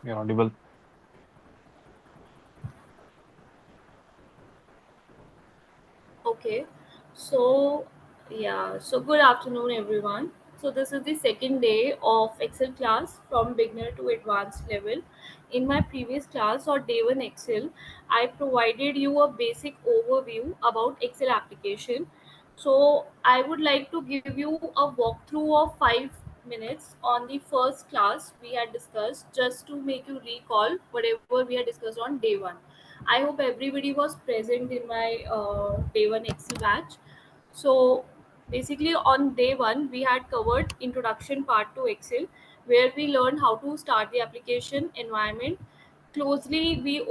You're audible. Okay, so so good afternoon, everyone. So, this is the second day of Excel class from beginner to advanced level. In my previous class or day one Excel, I provided you a basic overview about Excel application. So, I would like to give you a walkthrough of 5 minutes on the first class we had discussed just to make you recall whatever we had discussed on day one. I hope everybody was present in my day one Excel batch. So basically, on day one, we had covered introduction part to Excel, where we learned how to start the application environment. Closely, we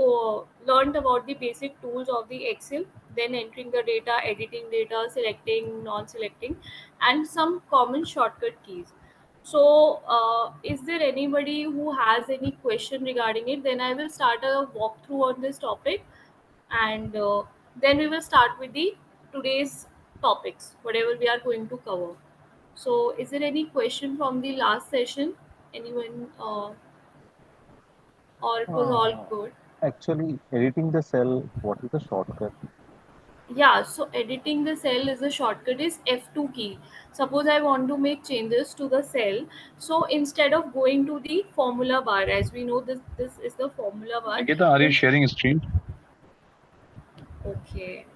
learned about the basic tools of the Excel, then entering the data, editing data, selecting, non-selecting, and some common shortcut keys. So, is there anybody who has any question regarding it? Then I will start a walkthrough on this topic, and then we will start with the today's topics, whatever we are going to cover. So, is there any question from the last session? Anyone, or it was all Uh, good? Actually, editing the cell, what is the shortcut? Yeah, so editing the cell is a shortcut is F2 key. Suppose I want to make changes to the cell. So instead of going to the formula bar, as we know this is the formula bar, Nikita, are you then sharing a screen? okay,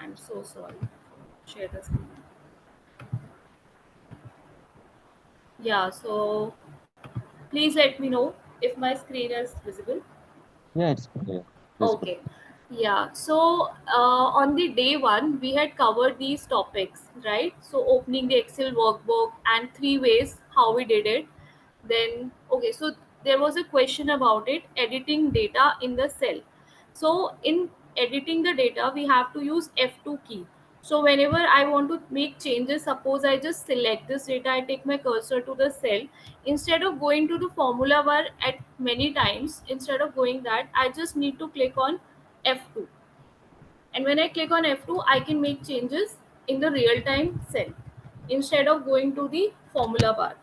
I'm so sorry. Share the screen. Yeah, so please let me know if my screen is visible. Yeah, it's clear, visible. Okay. Yeah. So on the day one, we had covered these topics, right? So opening the Excel workbook and three ways how we did it. Then, okay, so there was a question about it, editing data in the cell. So in editing the data, we have to use F2 key. So whenever I want to make changes, suppose I just select this data, I take my cursor to the cell. Instead of going to the formula bar at many times, instead of going that, I just need to click on F2. And when I click on F2, I can make changes in the real time cell instead of going to the formula bar.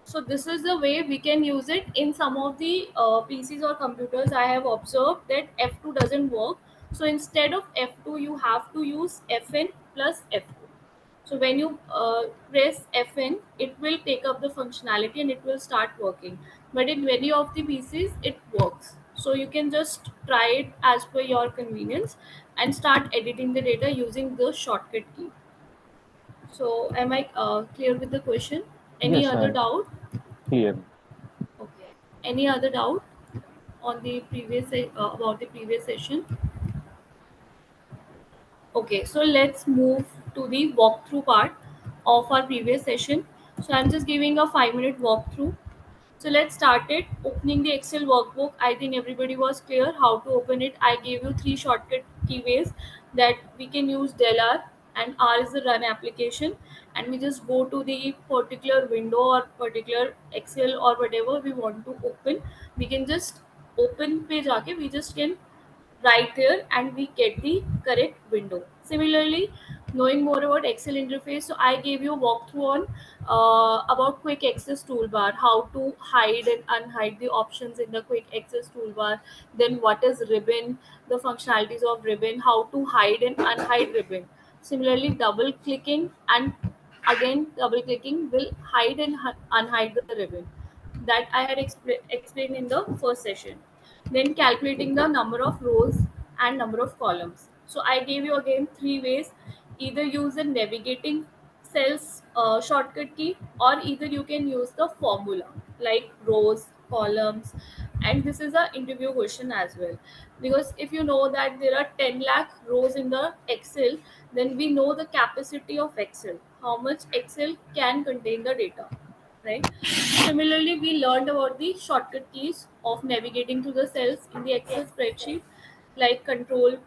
So this is the way we can use it in some of the PCs or computers. I have observed that F2 doesn't work. So instead of F2, you have to use Fn plus F2. So when you press Fn, it will take up the functionality and it will start working. But in many of the PCs, it works. So you can just try it as per your convenience and start editing the data using the shortcut key. So am I clear with the question? Any Yes, other I'm doubt? clear. Okay. Any other doubt on the about the previous session? Okay, so let's move to the walkthrough part of our previous session. So I'm just giving a 5 minute walkthrough. So let's start it. Opening the Excel workbook. I think everybody was clear how to open it. I gave you three shortcut keyways that we can use del R, and R is the run application, and we just go to the particular window or particular Excel or whatever we want to open. We can just open पे जाके we just can right there and we get the correct window. Similarly, knowing more about Excel interface, so I gave you a walkthrough on about quick access toolbar, how to hide and unhide the options in the quick access toolbar, then what is ribbon, the functionalities of ribbon, how to hide and unhide ribbon. Similarly, double clicking and again double clicking will hide and unhide the ribbon that I had explained in the first session. Then calculating the number of rows and number of columns. So I gave you again three ways. Either use the navigating cells shortcut key, or either you can use the formula like rows, columns, and this is a interview question as well. Because if you know that there are 10 lakh rows in the Excel, then we know the capacity of Excel, how much Excel can contain the data, right? Similarly, we learned about the shortcut keys of navigating through the cells in the Excel spreadsheet, like control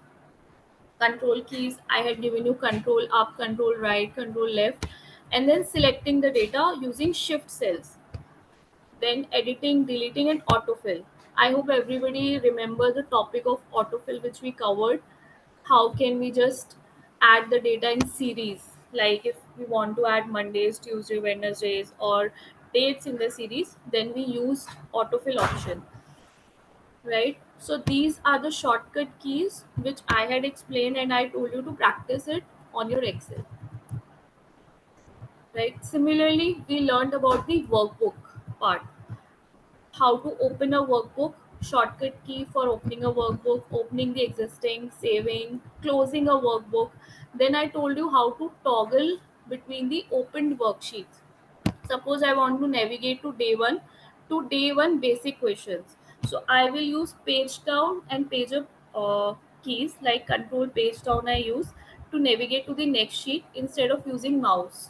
keys. I had given you control up, control right, control left, and then selecting the data using shift cells, then editing, deleting, and autofill. I hope everybody remember the topic of autofill which we covered. How can we just add the data in series? Like if we want to add Mondays, Tuesday, Wednesdays, or dates in the series, then we used autofill option, right? So these are the shortcut keys which I had explained and I told you to practice it on your Excel, right? Similarly, we learned about the workbook part, how to open a workbook, shortcut key for opening a workbook, opening the existing, saving, closing a workbook. Then I told you how to toggle between the opened worksheets. Suppose I want to navigate to day one basic questions. So I will use page down and page up keys like control page down I use to navigate to the next sheet instead of using mouse.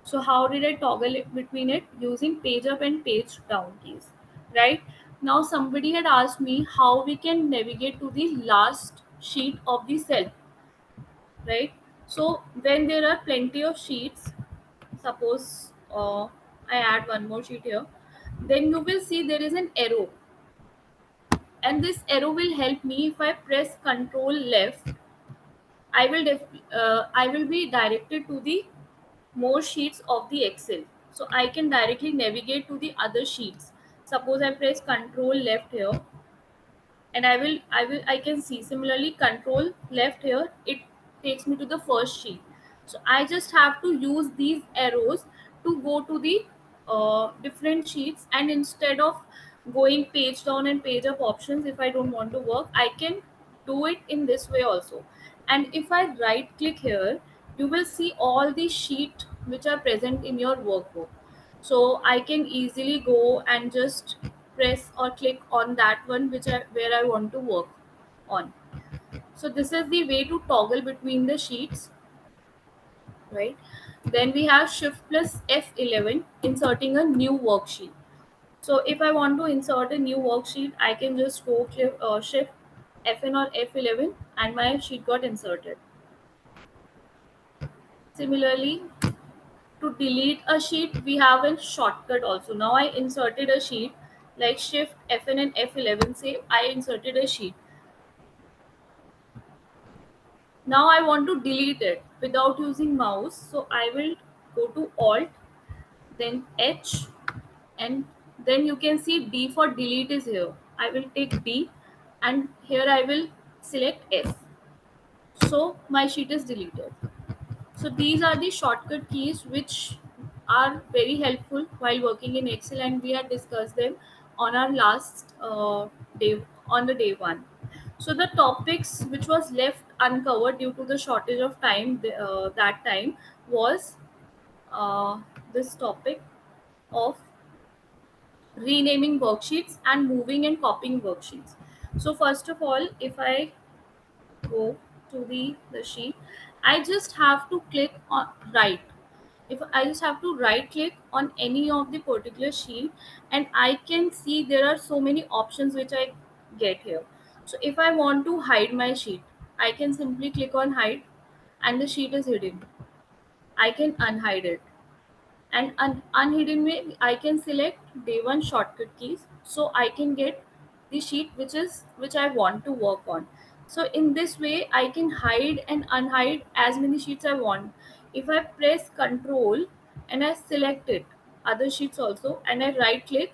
So how did I toggle it between it? Using page up and page down keys, right? Now somebody had asked me how we can navigate to the last sheet of the cell, right? So when there are plenty of sheets, suppose I add one more sheet here, then you will see there is an arrow, and this arrow will help me. If I press control left, I will be directed to the more sheets of the Excel, so I can directly navigate to the other sheets. Suppose I press control left here, and I can see similarly control left here, it takes me to the first sheet. So I just have to use these arrows to go to the different sheets, and instead of going page down and page up options, if I don't want to work, I can do it in this way also. And if I right click here, you will see all the sheet which are present in your workbook, so I can easily go and just press or click on that one where I want to work on. So this is the way to toggle between the sheets, right? Then we have shift plus F11, inserting a new worksheet. So if I want to insert a new worksheet, I can just go shift Fn or F11 and my sheet got inserted. Similarly, to delete a sheet, we have a shortcut also. Now I inserted a sheet like shift Fn and F11, say I inserted a sheet. Now I want to delete it without using mouse, so I will go to Alt, then H, and then you can see D for delete is here. I will take D, and here I will select S. So my sheet is deleted. So these are the shortcut keys which are very helpful while working in Excel, and we had discussed them on our last day, on the day one. So the topics which was left uncovered due to the shortage of time that time was uh, this topic of renaming worksheets and moving and copying worksheets. So first of all, if I go to the sheet, I just have to click on right. If I just have to right click on any of the particular sheet, and I can see there are so many options which I get here. So if I want to hide my sheet, I can simply click on hide, and the sheet is hidden. I can unhide it, and unhidden way I can select day one shortcut keys, so I can get the sheet which I want to work on. So in this way I can hide and unhide as many sheets I want. If I press control and I select it other sheets also, and I right click,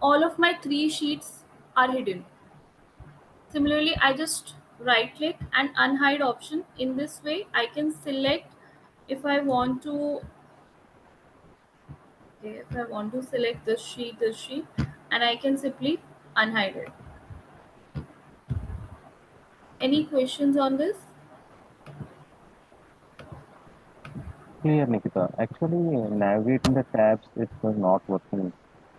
all of my three sheets are hidden. Similarly, I just right click and unhide option. In this way I can select if I want to. Okay, if I want to select this sheet, and I can simply unhide it. Any questions on this? Clear, Nikita. Actually, navigating the tabs is not working.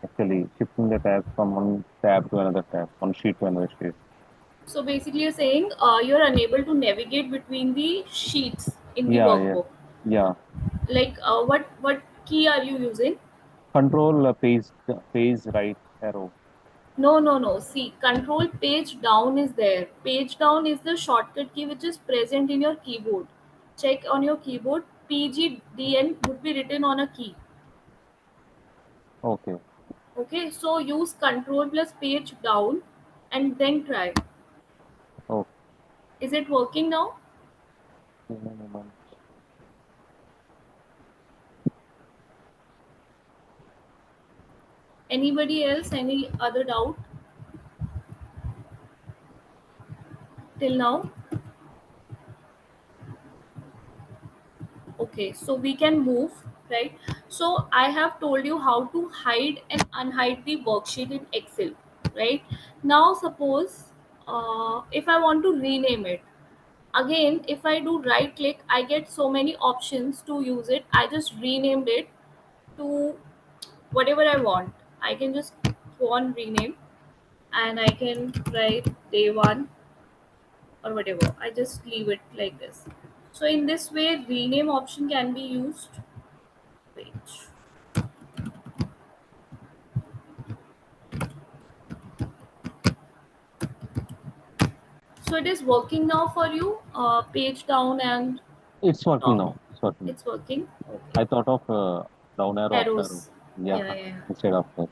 Actually, shifting the tabs from one tab to another tab, one sheet to another sheet. So basically, you're saying you're unable to navigate between the sheets in the Yeah, yeah, workbook. yeah. Like, what key are you using? Control page right arrow. No, no, no. See, control page down is there. Page down is the shortcut key which is present in your keyboard. Check on your keyboard. PGDN would be written on a key. Okay. Okay, so use control plus page down and then try. Okay. Is it working now? Give me a moment. Anybody else? Any other doubt till now? Okay, so we can move, right? So I have told you how to hide and unhide the worksheet in Excel, right? Now suppose if I want to rename it again, if I do right click, I get so many options to use it. I just renamed it to whatever I want. I can just go on rename, and I can write day one or whatever. I just leave it like this. So in this way rename option can be used. Wait. So it is working now for you, page down and It's working top. now. It's working. It's working. Okay. I thought of down arrow, up arrow. Arrows. Yeah, Yeah, yeah, instead of that.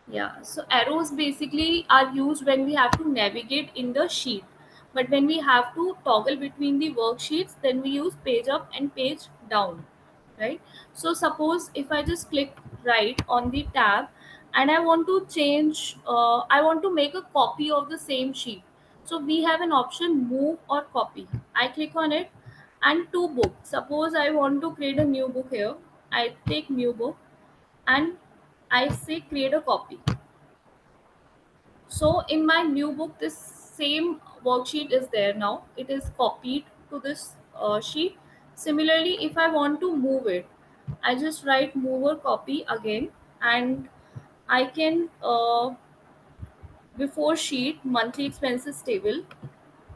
yeah. So arrows basically are used when we have to navigate in the sheet. But when we have to toggle between the worksheets, then we use page up and page down, right? So suppose if I just click right on the tab and I want to change, I want to make a copy of the same sheet. So we have an option move or copy. I click on it, and to book. Suppose I want to create a new book here. I take new book and I say create a copy. So in my new book, this same worksheet is there now. It is copied to this sheet. Similarly, if I want to move it, I just write move or copy again, and I can before sheet monthly expenses table,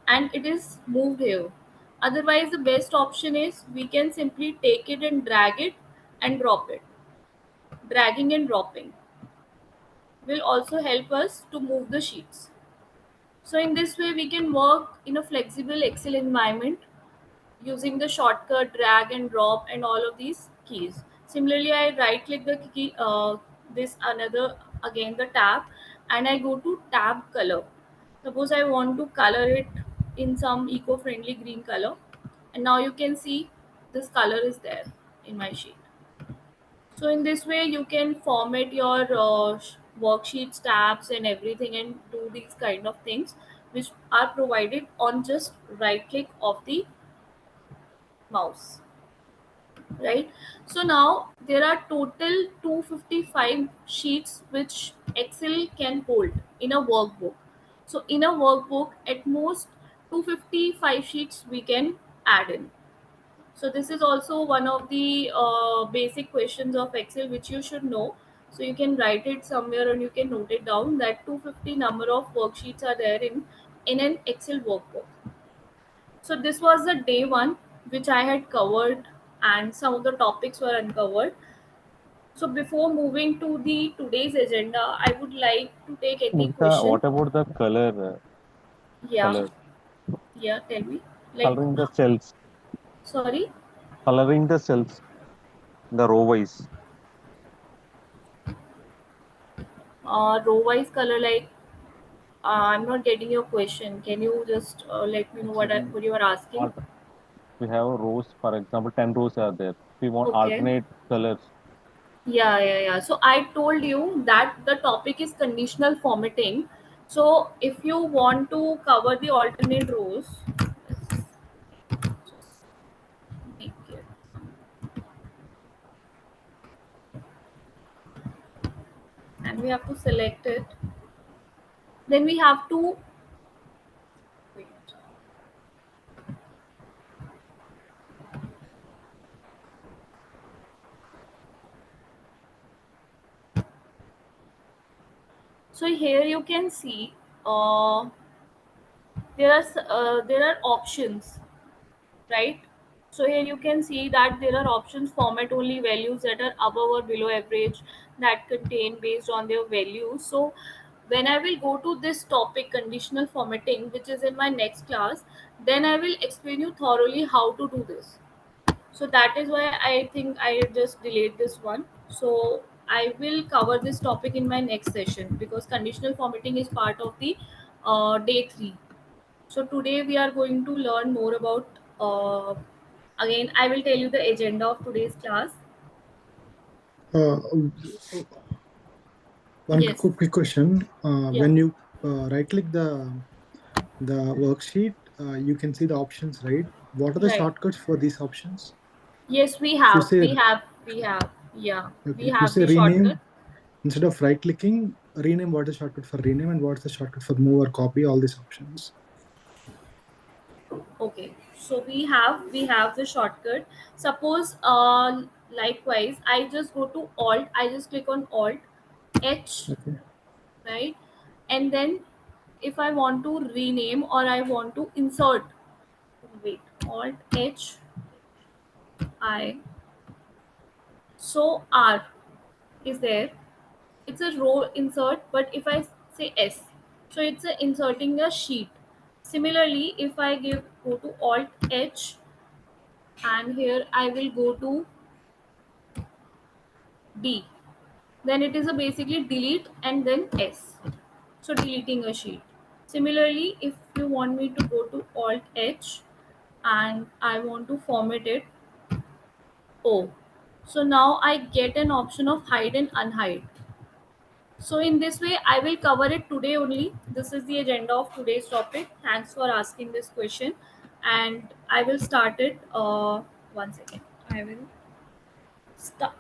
and it is moved here. Otherwise, the best option is we can simply take it and drag it and drop it. Dragging and dropping will also help us to move the sheets. So in this way, we can work in a flexible Excel environment using the shortcut drag and drop and all of these keys. Similarly, I right click the key, this another again the tab, and I go to tab color. Suppose I want to color it in some eco-friendly green color, and now you can see this color is there in my sheet. So in this way, you can format your worksheets, tabs, and everything, and do these kind of things, which are provided on just right click of the mouse. Right. So now there are total 255 sheets which Excel can hold in a workbook. So in a workbook, at most 255 sheets we can add in. So this is also one of the basic questions of Excel which you should know. So you can write it somewhere and you can note it down that 250 number of worksheets are there in an Excel workbook. So this was the day one which I had covered, and some of the topics were uncovered. So before moving to the today's agenda, I would like to take any Nikita, question. what about the color? Yeah, Color yeah. Tell me. Like, coloring the cells, sorry. coloring the cells, the row wise. Row wise color, like, I'm not getting your question. Can you just let me know Actually, what you are asking? alt- we have rows. For example, 10 rows are there. We want Okay. alternate colors. Yeah, yeah, yeah. So I told you that the topic is conditional formatting. So if you want to cover the alternate rows, let's just make it. And we have to select it. Then we have to wait. So here you can see there are options, right? So here you can see that there are options format only values that are above or below average that contain based on their values. So when I will go to this topic conditional formatting, which is in my next class, then I will explain you thoroughly how to do this. So that is why I think I just delayed this one. So I will cover this topic in my next session because conditional formatting is part of the day 3. So today we are going to learn more about. Again, I will tell you the agenda of today's class. Uh, One Yes. quick question. Yeah. When you right click the worksheet, you can see the options, right? What are the Right. shortcuts for these options? Yes, we If you have. say We have. Yeah. okay, We if you have say the shortcut. rename, instead of right clicking, rename, what is the shortcut for rename and what's the shortcut for move or copy, all these options. Okay. So we have the shortcut. Suppose likewise I just go to alt, I just click on alt H, Okay. right? And then if I want to rename or I want to insert, wait, alt H I, so R is there. It's a row insert, but if I say S, so it's a inserting a sheet. Similarly, if I go to alt H, and here I will go to D, then it is a basically delete and then S. So deleting a sheet. Similarly, if you want me to go to alt H and I want to format it O. So now I get an option of hide and unhide. So in this way, I will cover it today only. This is the agenda of today's topic. Thanks for asking this question, and I will start it. One second. I will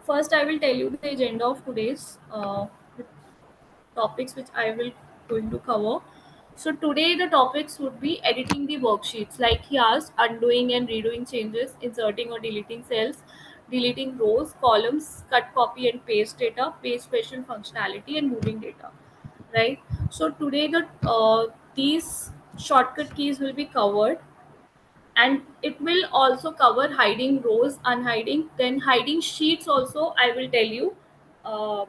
first. I will tell you the agenda of today's topics, which I will going to cover. So today the topics would be editing the worksheets, like he asked, undoing and redoing changes, inserting or deleting cells, deleting rows, columns, cut, copy and paste data, paste special functionality, and moving data. Right. So today these shortcut keys will be covered, and it will also cover hiding rows, unhiding, then hiding sheets also I will tell you uh,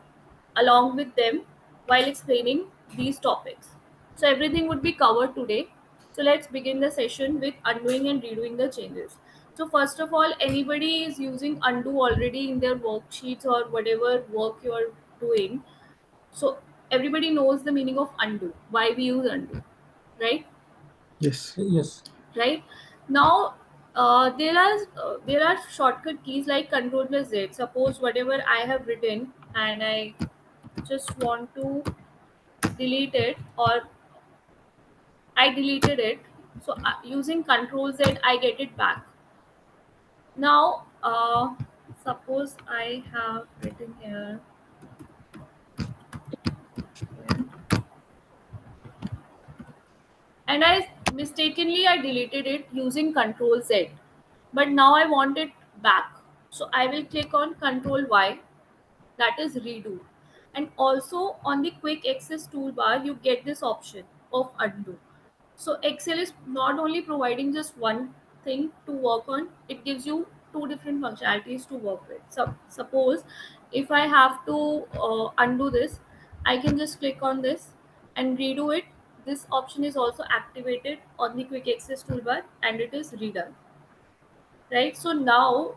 along with them while explaining these topics. So everything would be covered today. So let's begin the session with undoing and redoing the changes. So first of all, anybody is using undo already in their worksheets or whatever work you are doing. So everybody knows the meaning of undo, why we use undo, right? Yes. Yes. Right now, there are shortcut keys like control plus z. Suppose whatever I have written and I just want to delete it, or I deleted it, so using control z I get it back. Now suppose I have written here, and I mistakenly I deleted it using control z, but now I want it back. So I will click on control y, that is redo. And also on the quick access toolbar you get this option of undo. So Excel is not only providing just one thing to work on, it gives you two different functionalities to work with. So suppose if I have to undo this, I can just click on this and redo it. This option is also activated on the quick access toolbar and it is redone. Right, so now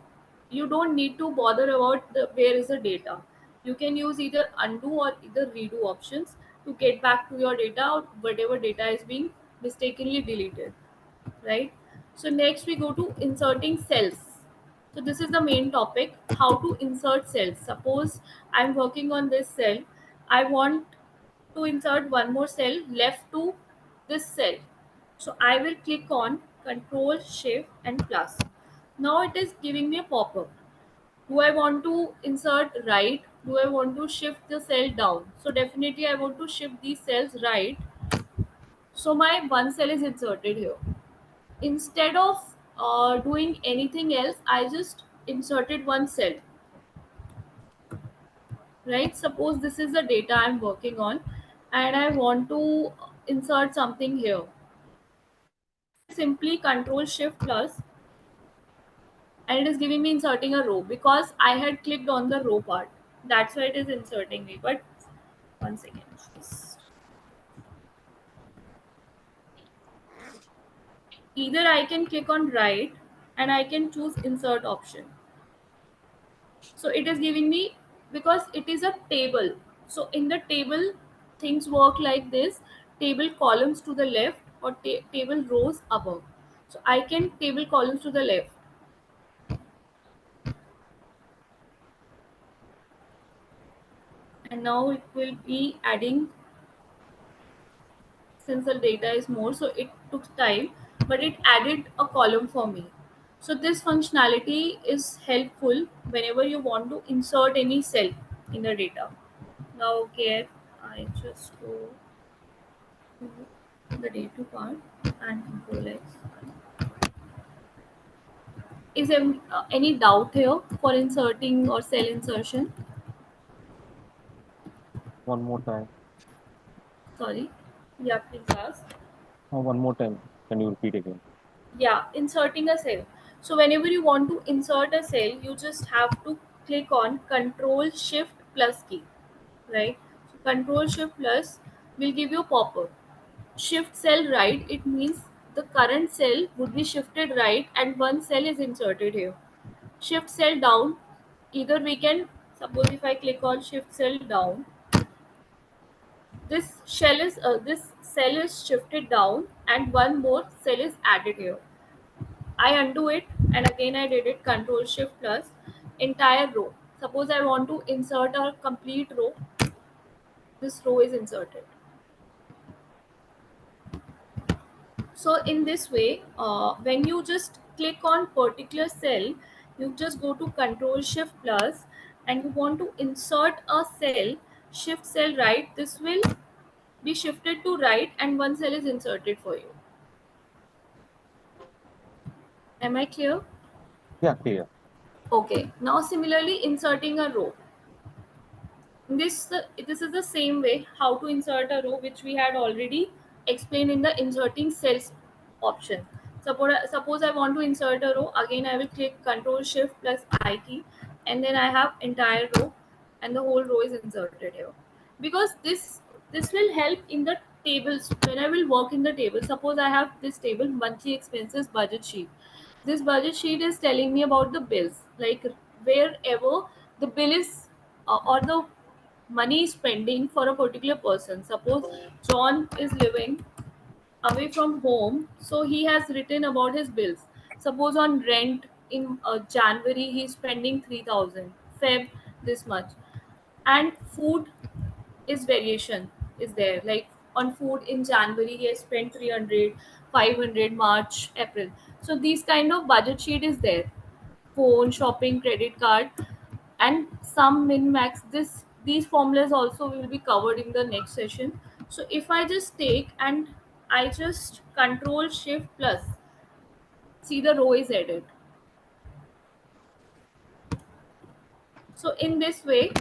you don't need to bother about where is the data. You can use either undo or either redo options to get back to your data or whatever data is being mistakenly deleted. Right, so next we go to inserting cells. So this is the main topic, how to insert cells. Suppose I'm working on this cell, I want to insert one more cell left to this cell. So I will click on control shift and plus. Now it is giving me a pop-up. Do I want to insert right, do I want to shift the cell down? So definitely I want to shift these cells right. So my one cell is inserted here. Instead of doing anything else, I just inserted one cell. Right, suppose this is the data I'm working on and I want to insert something here. Simply control shift plus, and it is giving me inserting a row because I had clicked on the row part. That's why it is inserting me. But one second. Either I can click on right and I can choose insert option. So it is giving me, because it is a table. So in the table, things work like this: table columns to the left or table rows above. So I can table columns to the left. and now it will be adding, since the data is more, so it took time, but it added a column for me. So this functionality is helpful whenever you want to insert any cell in the data. Now, okay, I just go to the data part and control X. Is there any doubt here for inserting or cell insertion? One more time. Sorry. Yeah, please ask. One more time. Can you repeat again? Yeah, inserting a cell. So whenever you want to insert a cell, you just have to click on Control Shift plus key, right? So Control Shift plus will give you a pop-up. Shift cell right, it means the current cell would be shifted right and one cell is inserted here. Shift cell down, either we can, suppose if I click on Shift cell down, this cell is shifted down and one more cell is added here. I undo it and again I did it, Control Shift plus entire row. Suppose I want to insert a complete row, this row is inserted. So in this way, when you just click on particular cell, you just go to Control Shift plus and you want to insert a cell, Shift cell right, this will be shifted to right and one cell is inserted for you. Am I clear? Yeah, clear. Okay. Now similarly inserting a row. This is the same way how to insert a row, which we had already explained in the inserting cells option. Suppose I want to insert a row, again I will click Control Shift plus I key and then I have entire row and the whole row is inserted here. Because this will help in the tables when I will work in the table. Suppose I have this table, monthly expenses budget sheet. This budget sheet is telling me about the bills, like wherever the bill is or the money spending for a particular person. Suppose John is living away from home, so he has written about his bills. Suppose on rent in January he is spending 3,000, Feb this much, and food is variation is there. Like on food in January he has spent 300, 500, March, April. So these kind of budget sheet is there. Phone, shopping, credit card, and some min max. These formulas also will be covered in the next session. So if I just take and I just Control Shift plus, see the row is added. So in this way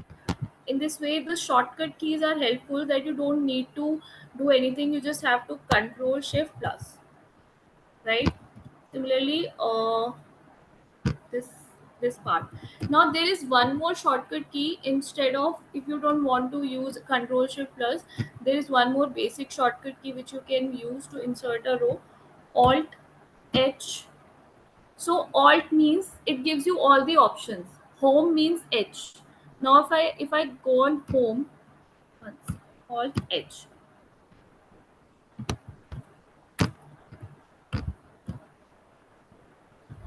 the shortcut keys are helpful, that you don't need to do anything, you just have to Control Shift plus, right? Similarly, this this part. Now there is one more shortcut key. Instead of, if you don't want to use Control Shift plus, there is one more basic shortcut key which you can use to insert a row, Alt H. So Alt means it gives you all the options, home means H. Now if I go on home once, Alt H,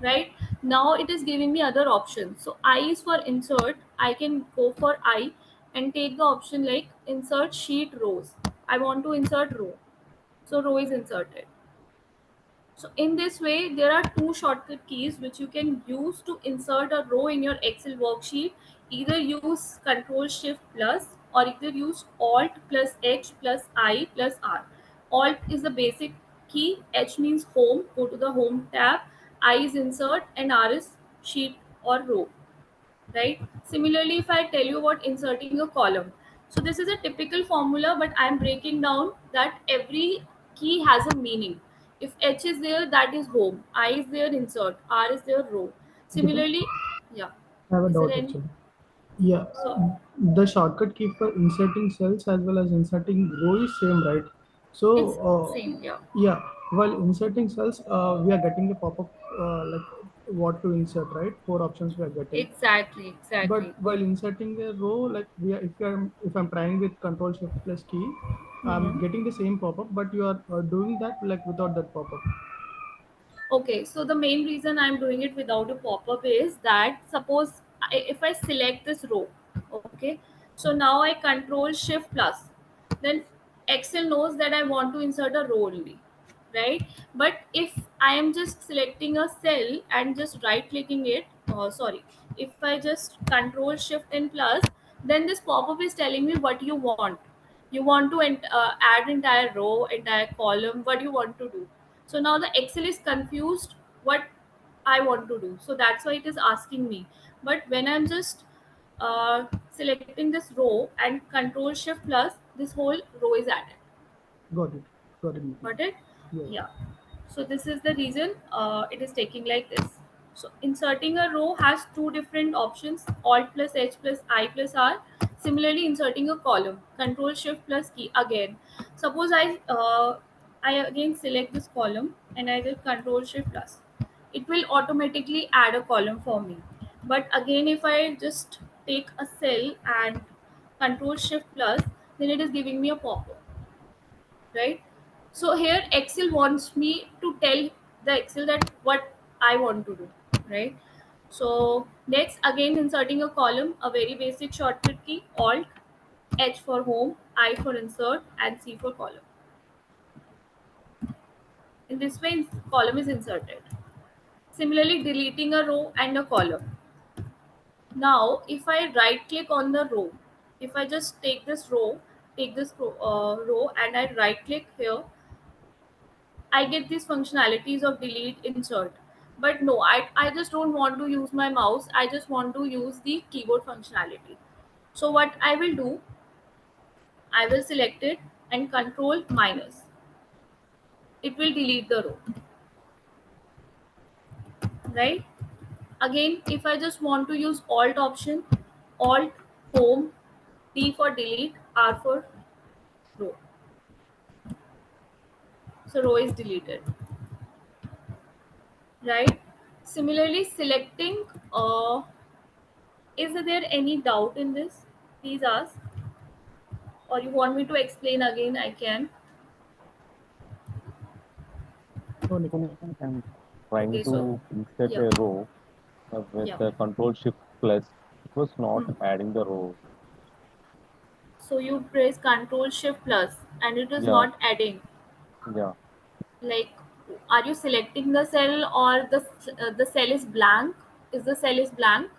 right? Now it is giving me other options. So I is for insert, I can go for I and take the option like insert sheet rows. I want to insert row, so row is inserted. So in this way, there are two shortcut keys which you can use to insert a row in your Excel worksheet. Either use Control Shift plus or either use Alt plus H plus I plus R. Alt is the basic key, H means home, go to the home tab, I is insert and R is sheet or row, right? Similarly, if I tell you about inserting a column, so this is a typical formula, but I am breaking down that every key has a meaning. If H is there, that is home, I is there, insert, R is there, row. Deepak, Similarly, yeah, I have a is there doubt any? actually. Yeah, So the shortcut key for inserting cells as well as inserting row is same, right? So, it's same, yeah. yeah, while inserting cells, we are getting a pop-up like what to insert, right? Four options we are getting. Exactly, But exactly, while good. inserting a row, like if I'm trying with Control Shift plus key, I'm Hmm. getting the same pop-up, but you are doing that like without that pop-up. Okay, so the main reason I'm doing it without a pop-up is that suppose if I select this row, okay, So now I control shift plus. Then Excel knows that I want to insert a row only, right? But if I am just selecting a cell and just right clicking it, sorry, if I just control shift and plus, then this pop-up is telling me what you want. You want to add entire row, entire column, what you want to do. So now the Excel is confused what I want to do. So that's why it is asking me. But when I'm just selecting this row and control shift plus, this whole row is added. Got it. Got it, Nitin. Got it? Yeah. Yeah. So this is the reason it is taking like this. So inserting a row has two different options: Alt plus H plus I plus R. Similarly, inserting a column, Control Shift plus key again. Suppose I again select this column and I will Control Shift plus. It will automatically add a column for me. But again, if I just take a cell and Control Shift plus, then it is giving me a pop-up, right? So here Excel wants me to tell the Excel that what I want to do, right? So next, again inserting a column, a very basic shortcut key: Alt H for home, I for insert, and C for column. In this way column is inserted. Similarly, deleting a row and a column. Now if I right click on the row, if I just take this row and I right click here, I get these functionalities of delete, insert. But no, I just don't want to use my mouse. I just want to use the keyboard functionality. So what I will do, I will select it and control minus. It will delete the row, right? Again, if I just want to use alt option, alt home, D for delete, R for row. So row is deleted, right? Similarly, selecting, is there any doubt in this? Please ask. Or you want me to explain again? I can. No, Nitin. Actually, I'm trying Okay, so to insert yeah, a row with yeah. the control shift plus. It was not Hmm. adding the row. So you press Control Shift plus, and it is Yeah, not adding. yeah. Like, are you selecting the cell or the cell is blank? Is the cell is blank?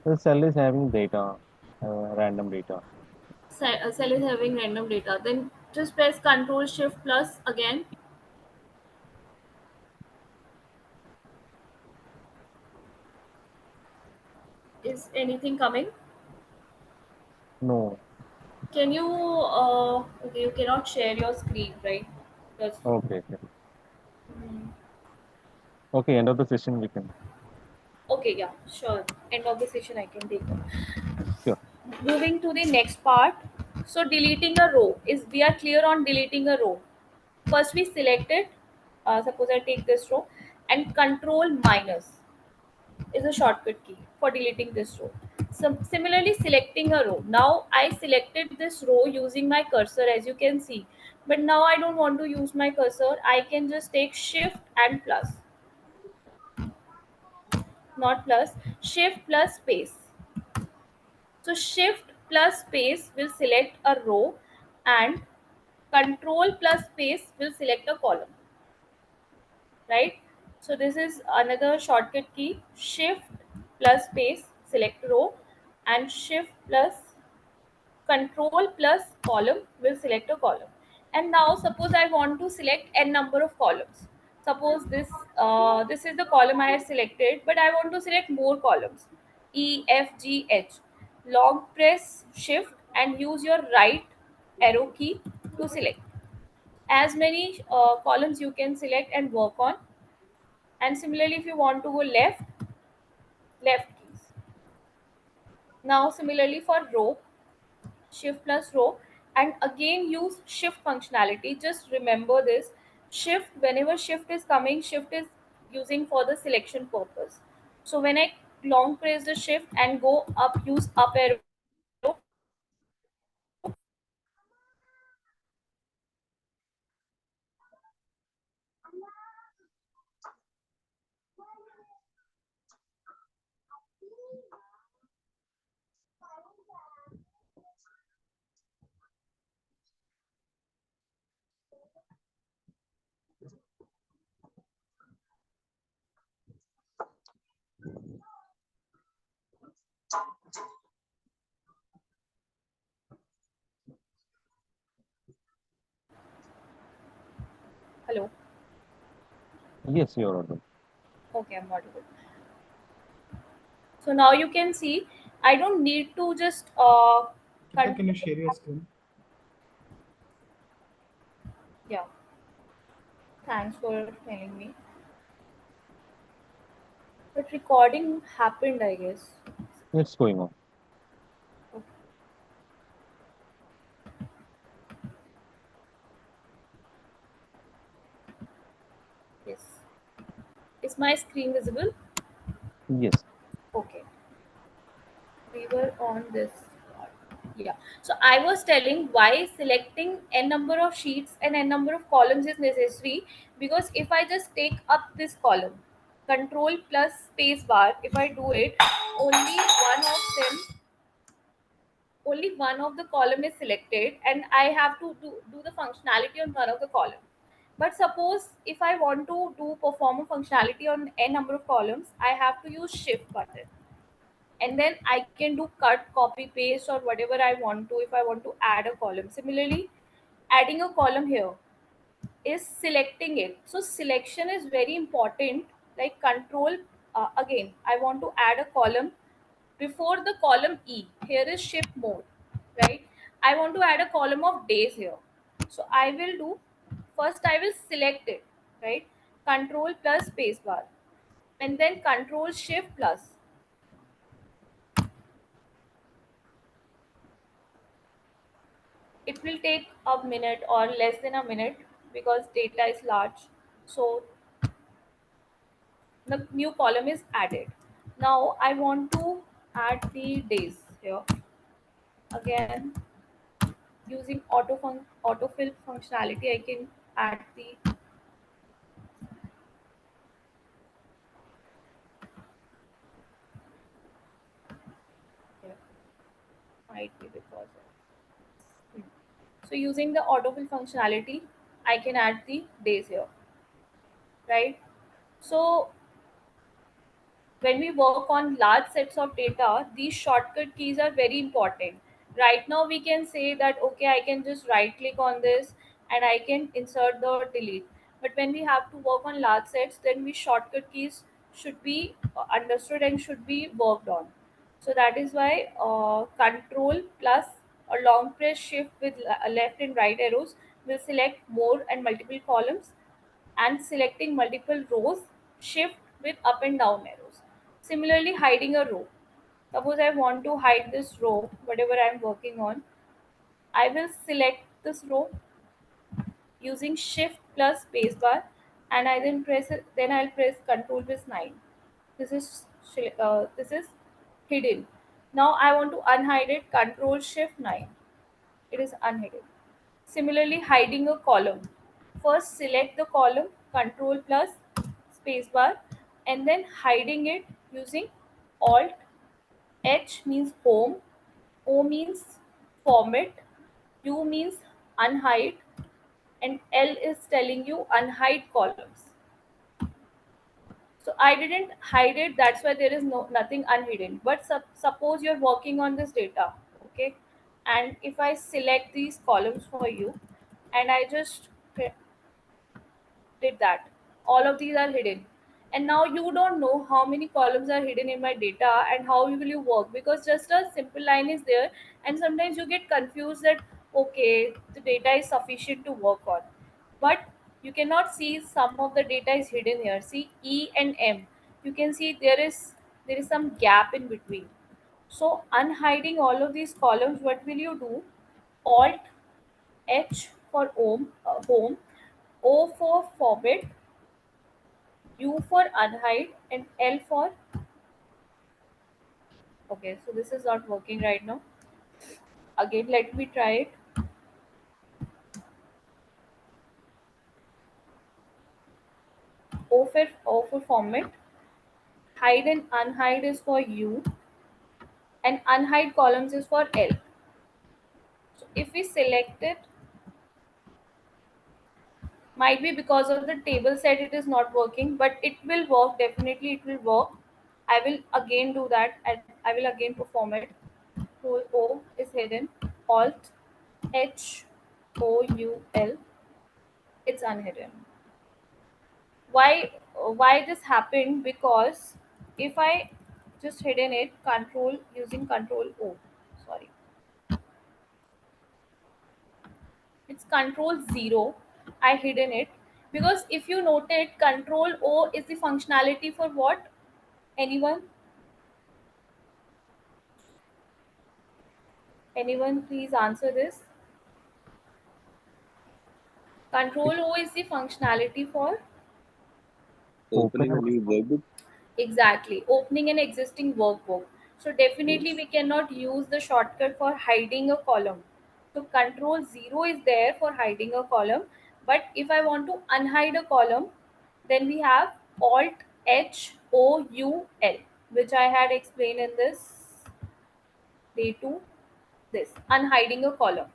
The cell is having data, random data. Cell is having random data. Then just press Control Shift plus again. Is anything coming? No. Can you? Okay, you cannot share your screen, right? Because Okay, okay. Okay, end of the session we can. okay, yeah, sure. End of the session, I can take it. Sure. Moving to the next part. So deleting a row is, we are clear on deleting a row. First we select it. Suppose I take this row and control minus is a shortcut key for deleting this row. So similarly, selecting a row. Now I selected this row using my cursor, as you can see. But now I don't want to use my cursor. I can just take shift and plus, not plus, shift plus space. So shift plus space will select a row and control plus space will select a column, right? So this is another shortcut key: shift plus space, select row, and shift plus control plus column will select a column. And now suppose I want to select n number of columns. Suppose this is the column I have selected, but I want to select more columns: E, F, G, H. Long press shift and use your right arrow key to select as many columns you can select and work on. And similarly, if you want to go left, left keys. Now similarly for row, shift plus row, and again use shift functionality. Just remember this: shift, whenever shift is coming, shift is using for the selection purpose. So when I long press the shift and go up, use up arrow, Yes, you're audible. Okay, I'm audible. So now you can see I don't need to just Shikha, can you control. share your screen? Yeah, thanks for telling me. But recording happened, I guess. It's going on. Okay. Yes. Is my screen visible? Yes. Okay. We were on this part. Yeah. So I was telling why selecting n number of sheets and n number of columns is necessary, because if I just take up this column, control plus space bar, if I do it, only one of them, only one of the column is selected, and I have to do the functionality on one of the column. But suppose if I want to do perform a functionality on n number of columns, I have to use shift button, and then I can do cut, copy, paste, or whatever I want to if I want to add a column. Similarly, adding a column here is selecting it. So selection is very important. Like control, again, I want to add a column before the column E. Here is shift mode, right? I want to add a column of days here. So I will do, first I will select it, right? Control plus spacebar, and then control shift plus. It will take a minute or less than a minute because data is large. So the new column is added. Now I want to add the days here. Again, using autofill functionality, I can add the, yeah, might be because of, so using the autofill functionality, I can add the days here, right? So when we work on large sets of data, these shortcut keys are very important. Right now, we can say that, okay, I can just right click on this and I can insert the delete. But when we have to work on large sets, then we shortcut keys should be understood and should be worked on. So that is why control plus a long press shift with left and right arrows will select more and multiple columns, and selecting multiple rows, shift with up and down arrows. Similarly, hiding a row. Suppose I want to hide this row, whatever I am working on, I will select this row using shift plus spacebar, and I then press it, then I'll press control plus 9. This is this is hidden. Now I want to unhide it, control shift 9. It is unhidden. Similarly, hiding a column. First, select the column, Control plus spacebar, and then hiding it using Alt. H means home, O means format, U means unhide, and L is telling you unhide columns. So I didn't hide it. That's why there is nothing unhidden. But suppose you're working on this data, okay? And if I select these columns for you, and I just did that, all of these are hidden. And now you don't know how many columns are hidden in my data and how will you work, because just a simple line is there, and sometimes you get confused that okay, the data is sufficient to work on, but you cannot see some of the data is hidden here. See E and M, you can see there is some gap in between. So unhiding all of these columns, what will you do? Alt H for home, O for format, U for unhide, and L for, okay, so this is not working right now. Again, let me try it. O for format, hide and unhide is for U, and unhide columns is for L. So if we select it, might be because of the table set it is not working, but it will work, definitely it will work. I will again do that, and I will again perform it. Control O is hidden, Alt H O U L, it's unhidden. Why this happened? Because if I just hidden it control using control O, sorry, it's control 0, I hidden it because if you noted control O is the functionality for what? Anyone please answer this. Control O is the functionality for Open Opening a new workbook. exactly opening an existing workbook. So definitely Yes. we cannot use the shortcut for hiding a column. So control 0 is there for hiding a column, but if I want to unhide a column, then we have alt H O U L, which I had explained in this day 2, this unhiding a column.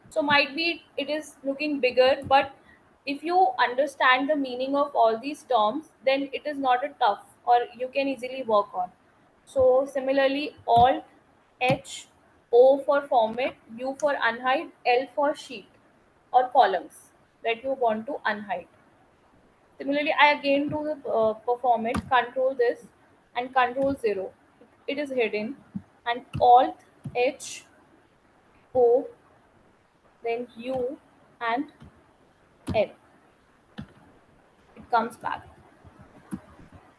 So might be it is looking bigger, but if you understand the meaning of all these terms, then it is not a tough, or you can easily work on. So similarly, alt H O for format, U for unhide, L for sheet or columns that you want to unhide. Similarly, I again do the performance, control this and control 0, it is hidden, and alt H O, then U and L, it comes back,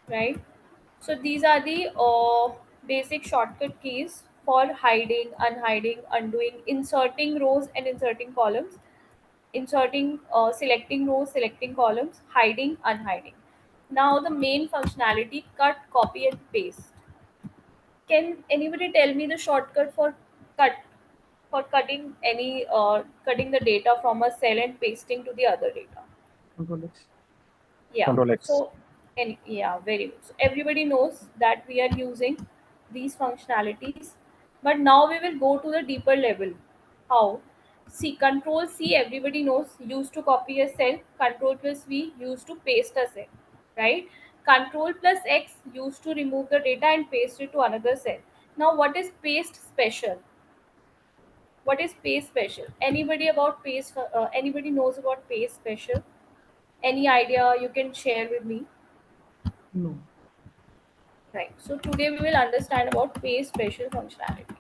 right? So these are the basic shortcut keys for hiding, unhiding, undoing, inserting rows and inserting columns, inserting, selecting rows, selecting columns, hiding, unhiding. Now the main functionality, cut, copy and paste. Can anybody tell me the shortcut for cut, for cutting any cutting the data from a cell and pasting to the other data? Control X. Yeah. Control X. So, and yeah, very good. So everybody knows that we are using these functionalities, but now we will go to the deeper level. How? See, Control C, everybody knows, used to copy a cell. Control plus V used to paste a cell, right? Control plus X used to remove the data and paste it to another cell. Now, what is paste special? What is paste special? Anybody about paste? Anybody knows about paste special? Any idea you can share with me? No. Right. So today we will understand about paste special functionality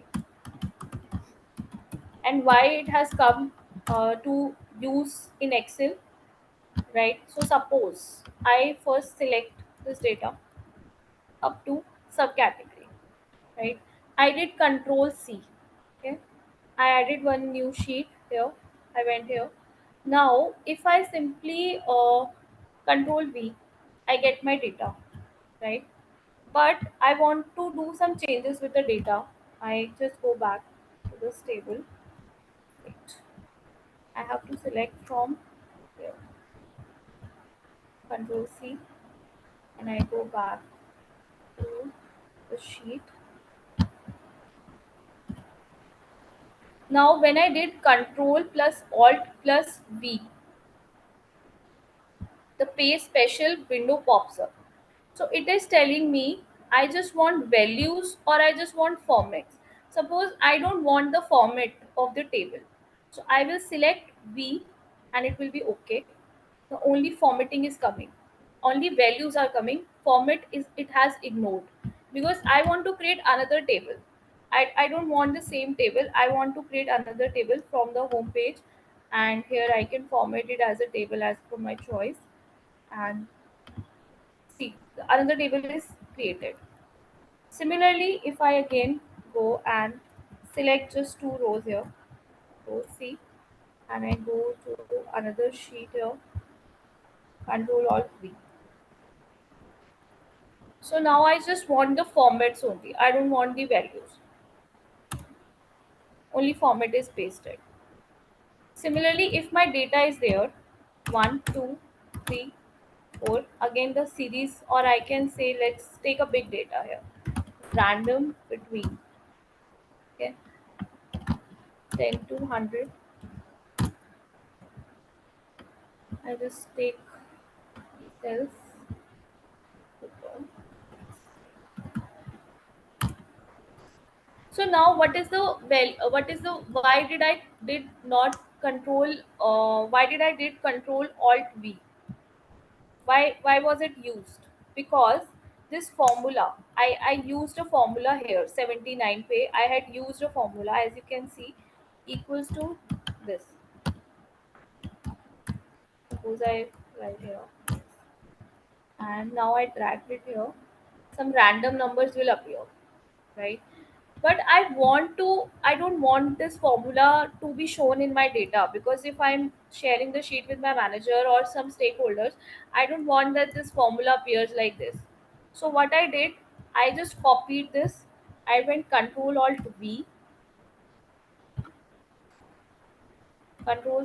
and why it has come to use in Excel. Right. So suppose I first select this data up to subcategory. Right. I did Control C. Okay. I added one new sheet here. I went here. Now, if I simply Control V, I get my data. Right. But I want to do some changes with the data. I just go back to this table. Wait. I have to select from here, Control C, and I go back to the sheet. Now, when I did Control plus Alt plus V, the paste special window pops up. So it is telling me I just want values or I just want formats. Suppose I don't want the format of the table. So I will select V and it will be okay. The only formatting is coming. Only values are coming. Format is it has ignored. Because I want to create another table. I don't want the same table. I want to create another table from the home page. And here I can format it as a table as per my choice. And see, another table is created. Similarly, if I again go and select just two rows here, row C, and I go to another sheet here, Control Alt V. So now I just want the formats only. I don't want the values. Only format is pasted. Similarly, if my data is there, 1, 2, 3, 4, again the series, or I can say let's take a big data here. Random between, okay, 10 to 100. I just take cells. So now what is the what is the why did I did not control why did I did Control Alt V? Why was it used? Because this formula, I used a formula here, 79 pay. I had used a formula, as you can see, equals to this. Suppose I write here, and now I dragged it here. Some random numbers will appear, right? But I don't want this formula to be shown in my data, because if I'm sharing the sheet with my manager or some stakeholders, I don't want that this formula appears like this. So what I did, I just copied this. I went Control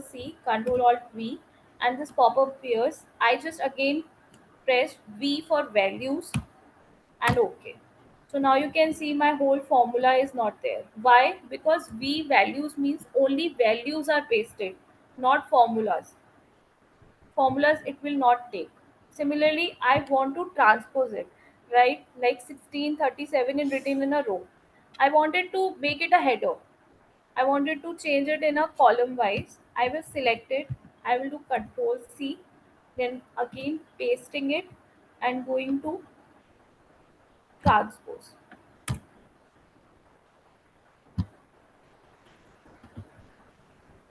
C, Control Alt V, and this pop-up appears. I just again pressed V for values and OK. So now you can see my whole formula is not there. Why? Because V values means only values are pasted, not formulas. Formulas it will not take. Similarly, I want to transpose it, right? Like 1637 in written in a row. I wanted to make it a header. I wanted to change it in a column wise. I will select it. I will do Control C, then again pasting it and going to transpose.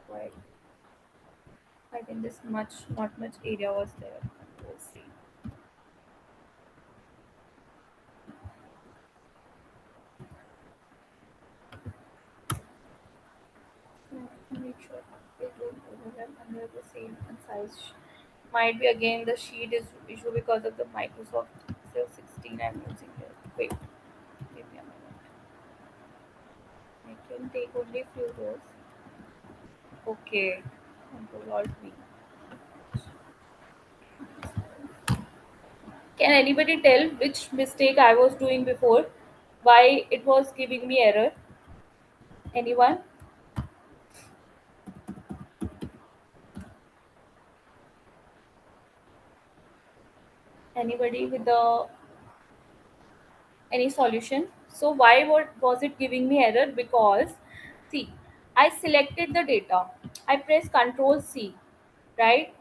Right. I think this much not much area was there. Control C. Make sure they don't overlap under the same size. Might be again the sheet is issue because of the Microsoft Excel 16 I'm using here. Wait, give me a minute. I can take only few rows. Okay. Control Alt V. Can anybody tell which mistake I was doing before? Why it was giving me error? Anyone? Anybody with the any solution? So why was it giving me error? Because see, I selected the data, I pressed Control C, right?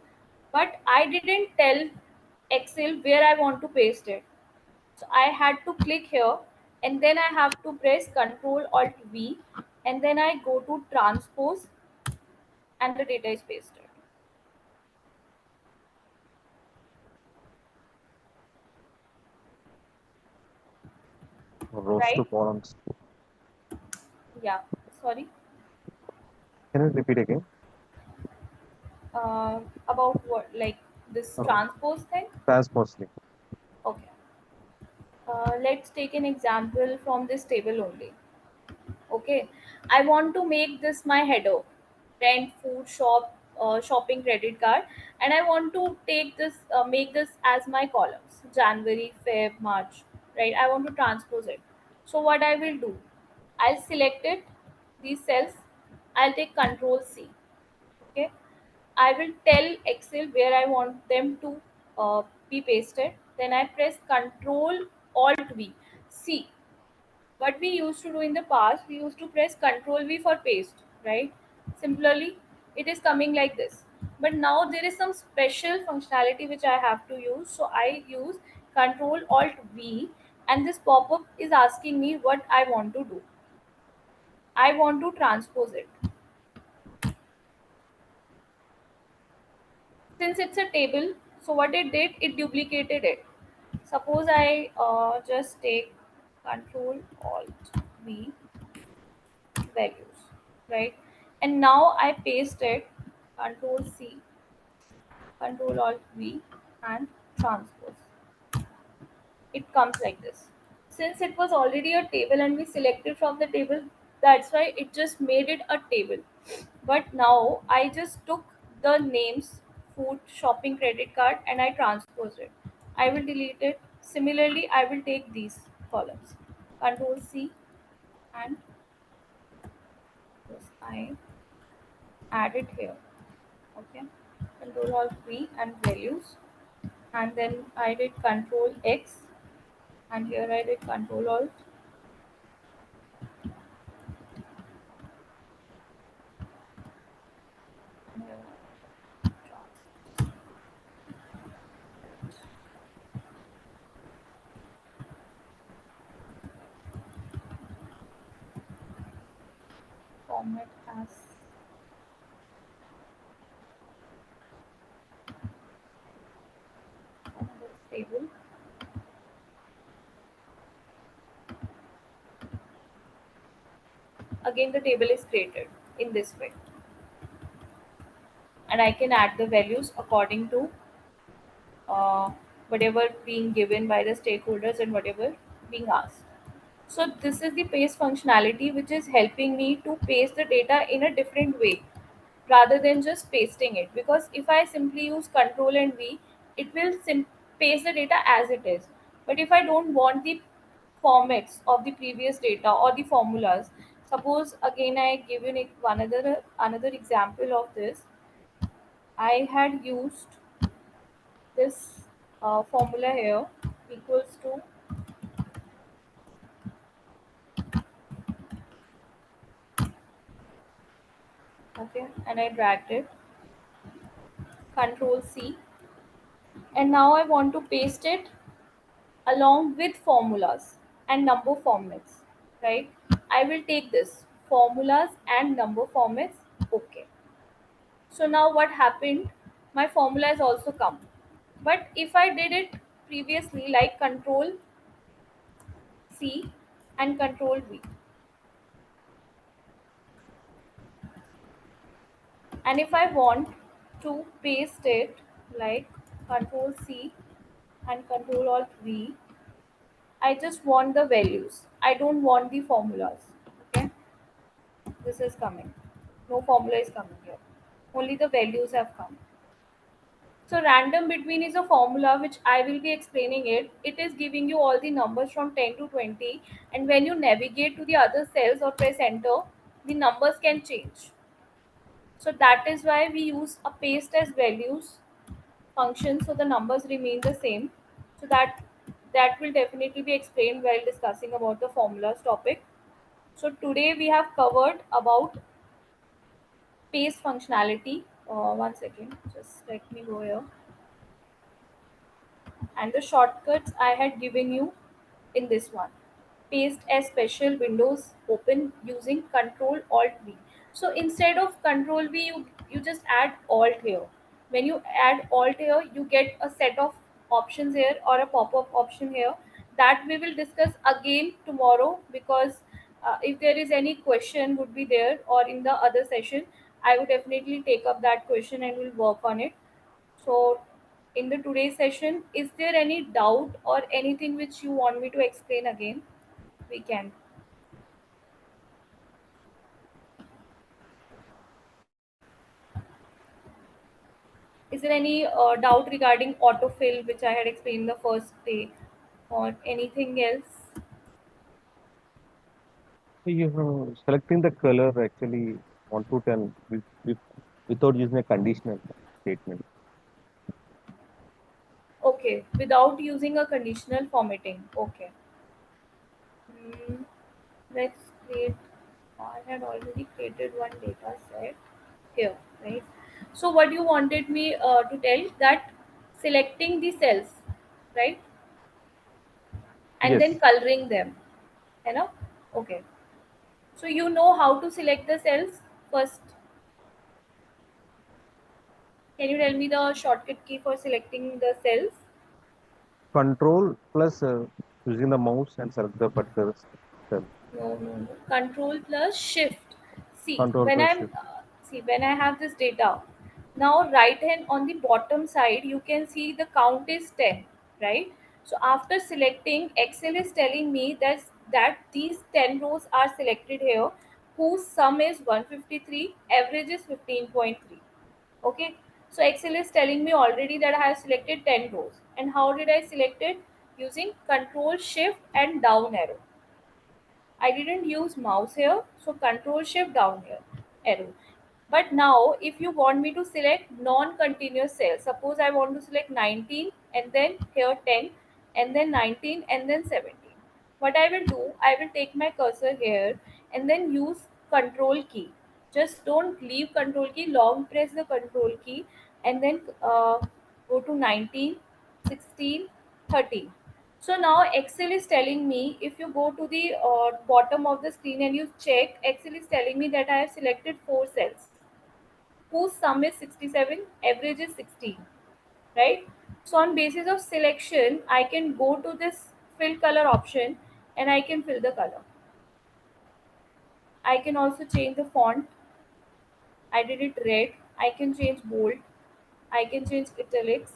But I didn't tell Excel where I want to paste it. So I had to click here, and then I have to press Control Alt V, and then I go to transpose, and the data is pasted. Rows to Right? columns. Yeah. Sorry. Can you repeat again? About what, like this Okay. transpose thing? Transpose. Okay. Let's take an example from this table only. Okay, I want to make this my header, rent, food, shopping, credit card, and I want to take this, make this as my columns: January, Feb, March. Right? I want to transpose it. So what I will do, I'll select it, these cells. I'll take Control C. Okay, I will tell Excel where I want them to be pasted. Then I press Control Alt V. See, what we used to do in the past, we used to press Control V for paste, right? Similarly, it is coming like this. But now there is some special functionality which I have to use. So I use Control Alt V, and this pop-up is asking me what I want to do. I want to transpose it. Since it's a table, so what it did, it duplicated it. Suppose I just take Control Alt V values, right? And now I paste it, Control C, Control Alt V, and transpose. It comes like this. Since it was already a table and we selected from the table, that's why it just made it a table. But now I just took the names, food, shopping, credit card, and I transposed it. I will delete it. Similarly, I will take these columns, Control C, and this I add it here. Okay, Control Alt V and values, and then I did Control X, and here I did Control Alt. And here, format as another table. Again, the table is created in this way, and I can add the values according to uh, whatever being given by the stakeholders and whatever being asked. So this is the paste functionality which is helping me to paste the data in a different way rather than just pasting it, because if I simply use control and V, it will paste the data as it is. But if I don't want the formats of the previous data or the formulas, suppose again I give you one another example of this. I had used this formula here equals to, okay, and I dragged it, control C, and now I want to paste it along with formulas and number formats, right? I will take this formulas and number formats. Okay, so now what happened, my formula has also come. But if I did it previously like control C and control V, and if I want to paste it like control C and control alt V, I just want the values, I don't want the formulas. Okay, this is coming, no formula is coming here, only the values have come. So random between is a formula which I will be explaining it. It is giving you all the numbers from 10 to 20, and when you navigate to the other cells or press enter, the numbers can change. So that is why we use a paste as values function, so the numbers remain the same. So that will definitely be explained while discussing about the formulas topic. So today we have covered about paste functionality. One second, just let me go here. And the shortcuts I had given you in this one. Paste as special windows open using Control Alt V. So instead of Control V, you just add Alt here. When you add Alt here, you get a set of options here or a pop-up option here that we will discuss again tomorrow, because if there is any question would be there or in the other session, I would definitely take up that question and will work on it. So, in the today's session, is there any doubt or anything which you want me to explain again? We can. Is there any doubt regarding autofill which I had explained the first day, or anything else? So you know, selecting the color actually 1 to 10 without using a conditional statement. Okay, without using a conditional formatting. Okay. Hmm, let's create. I had already created one data set here, right? So what you wanted me to tell, that selecting the cells, right, and then Yes, coloring them, you know? Okay. So you know how to select the cells first. Can you tell me the shortcut key for selecting the cells? control plus using the mouse and select the particular cell. No, no, no. Control plus shift. See, Control when plus I'm shift. see when I have this data, now right hand on the bottom side you can see the count is 10, right? So after selecting, Excel is telling me that these 10 rows are selected here, whose sum is 153, average is 15.3. Okay, so Excel is telling me already that I have selected 10 rows. And how did I select it? Using Control Shift and down arrow. I didn't use mouse here, so Control Shift down here arrow. But now, if you want me to select non-continuous cells, suppose I want to select 19 and then here 10 and then 19 and then 17. What I will do, I will take my cursor here and then use Control key. Just don't leave Control key, long press the Control key and then go to 19, 16, 13. So now Excel is telling me, if you go to the bottom of the screen and you check, Excel is telling me that I have selected 4 cells whose sum is 67, average is 16, right? So on basis of selection, I can go to this fill color option and I can fill the color. I can also change the font. I did it red. I can change bold. I can change italics,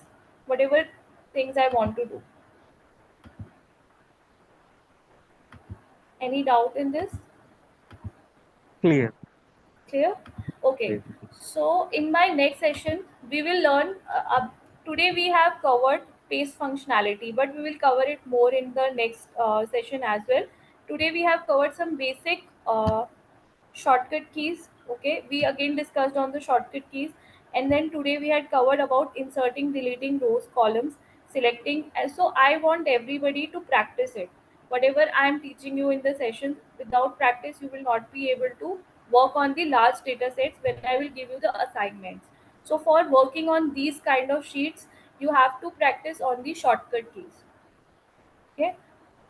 whatever things I want to do. Any doubt in this? Clear. Clear? Okay. Clear. So in my next session, we will learn. Today we have covered paste functionality, but we will cover it more in the next session as well. Today we have covered some basic shortcut keys. Okay, we again discussed on the shortcut keys, and then today we had covered about inserting, deleting rows, columns, selecting. And so I want everybody to practice it. Whatever I am teaching you in the session, without practice you will not be able to work on the large data sets when I will give you the assignments. So for working on these kind of sheets, you have to practice on the shortcut keys. Okay,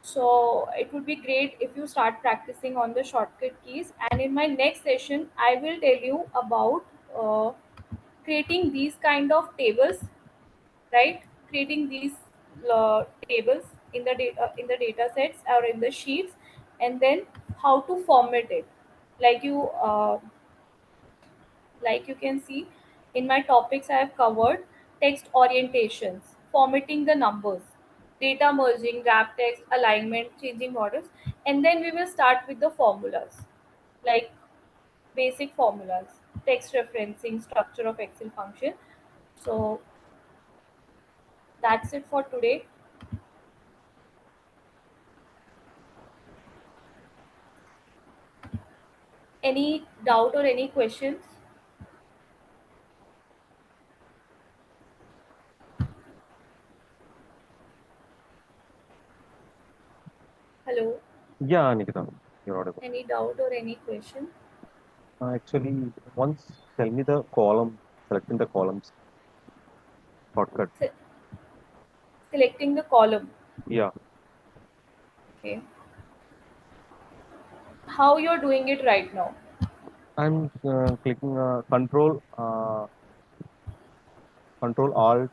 so it would be great if you start practicing on the shortcut keys. And in my next session, I will tell you about creating these kind of tables, right? Creating these tables in the data sets or in the sheets, and then how to format it. Like you can see in my topics, I have covered text orientations, formatting the numbers, data merging, wrap text, alignment, changing borders, and then we will start with the formulas, like basic formulas, text referencing, structure of Excel function. So that's it for today. Any doubt or any questions? Hello? Yeah, Nikita, you're audible. Any doubt or any question? Actually, once tell me the column, selecting the columns shortcut. Se- Selecting the column. Yeah, Okay. How you're doing it right now? I'm clicking control alt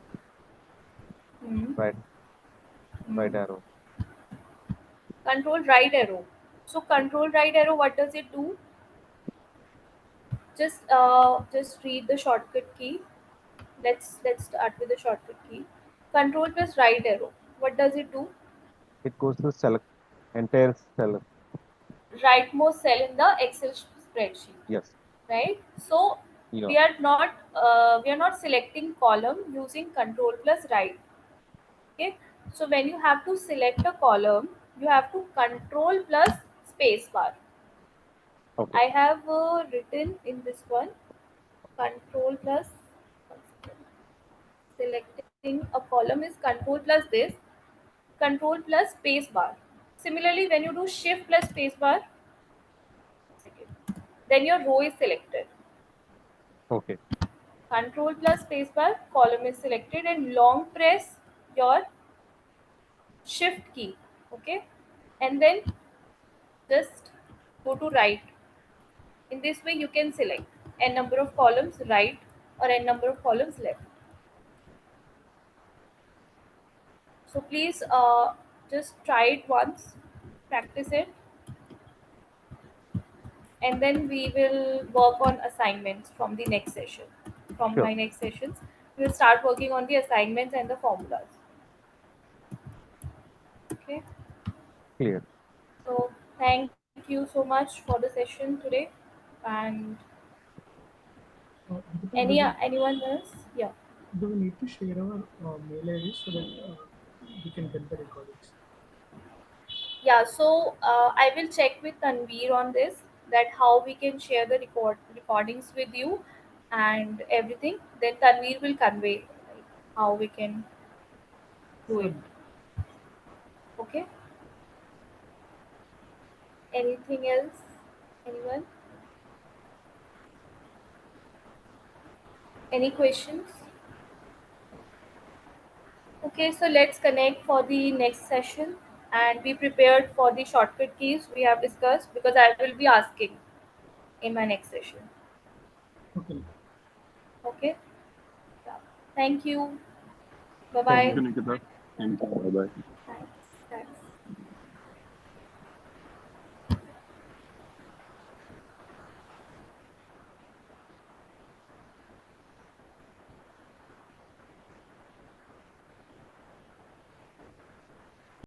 Hmm. right Hmm. right arrow. Control right arrow. So control right arrow, what does it do? Just read the shortcut key. Let's start with the shortcut key. Control plus right arrow. What does it do? It goes to select entire cell. Rightmost cell in the Excel spreadsheet, Yes. right? So Yeah. we are not selecting column using control plus right. Okay. So when you have to select a column, you have to control plus space bar. Okay. I have written in this one control plus selecting a column is control plus this, control plus space bar. Similarly, when you do shift plus space bar, then your row is selected. Okay. Control plus space bar, column is selected, and long press your shift key. Okay, and then just go to right. In this way, you can select n number of columns right or n number of columns left. So please just try it once, practice it, and then we will work on assignments from the next session. From Sure. my next sessions, we will start working on the assignments and the formulas. Okay. Clear. So thank you so much for the session today. And Deepika, do we, anyone else? Yeah. do we need to share our mail ID so that we can get the recordings? Yeah, so I will check with Tanveer on this, that how we can share the recordings with you and everything. Then Tanveer will convey like, how we can do Sure. it. Okay. Anything else? Anyone? Any questions? Okay, so let's connect for the next session and be prepared for the shortcut keys we have discussed, because I will be asking in my next session. Okay. Okay? Yeah. Thank you. Bye Thank bye. you, Nikita. Thank you. Bye bye. Thanks. Thanks.